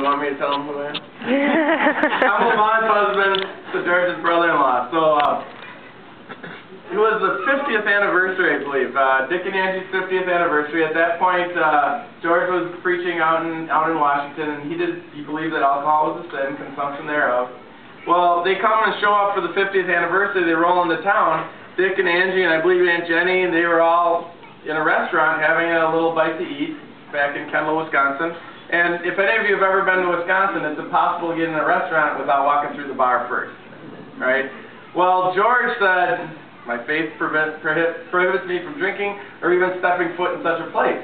You want me to tell them who I am? I'm Lamont's husband to George's brother-in-law. So, it was the 50th anniversary, I believe. Dick and Angie's 50th anniversary. At that point, George was preaching out in Washington, and he believed that alcohol was a sin, consumption thereof. Well, they come and show up for the 50th anniversary. They roll into town. Dick and Angie, and I believe Aunt Jenny, and they were all in a restaurant having a little bite to eat back in Kendall, Wisconsin. And if any of you have ever been to Wisconsin, it's impossible to get in a restaurant without walking through the bar first, right? Well, George said, my faith prohibits me from drinking or even stepping foot in such a place.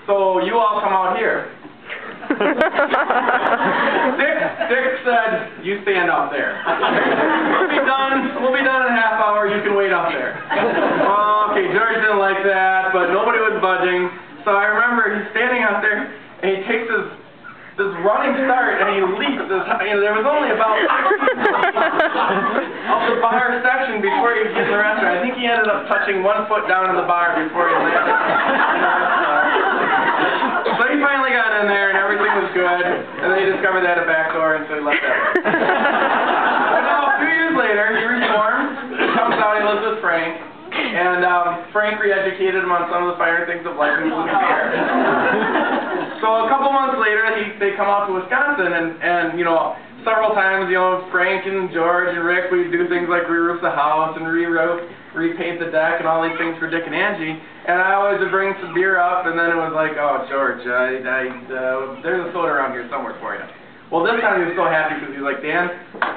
So you all come out here. Dick said, you stand up there. We'll be done in a half hour, you can wait up there. Well, okay, George didn't like that, but nobody was budging. So I remember he's standing out there, and he takes this running start, and he leaps this high. There was only about 15 feet of the bar section before he gets in the restaurant. I think he ended up touching 1 foot down in the bar before he landed. So he finally got in there, and everything was good, and then he discovered they had a back door, and so he left that way. But now, a few years later, he reforms, he comes out, he lives with Frank, and Frank re-educated him on some of the finer things of life, including beer. So a couple months later, they come out to Wisconsin, and you know, several times, you know, Frank and George and Rick, we'd do things like re-roof the house and repaint the deck and all these things for Dick and Angie. And I always would bring some beer up, and then it was like, oh, George, there's a soda around here somewhere for you. Well, this time he was so happy because he was like, Dan,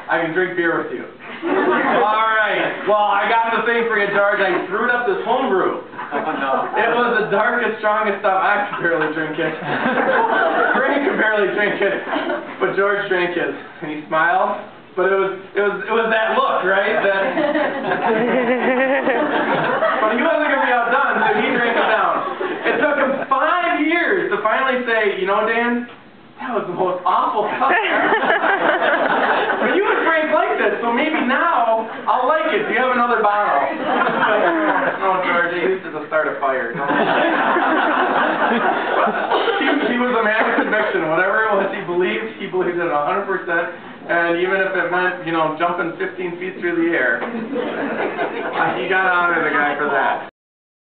I can drink beer with you. All right. Well, I got the thing for you, George. I brewed up this home brew. It was the darkest, strongest stuff. I could barely drink it. Frank could barely drink it, but George drank it, and he smiled. But it was that look, right? But he wasn't going to be outdone, so he drank it down. It took him 5 years to finally say, you know, Dan, that was the most awful stuff ever. But you and Frank liked it, so maybe now I'll like it. Do you have another bottle? No, George, I used it to start a fire. He was a man of conviction. Whatever it was he believed it 100%. And even if it meant, you know, jumping 15 feet through the air, you got to honor the guy for that.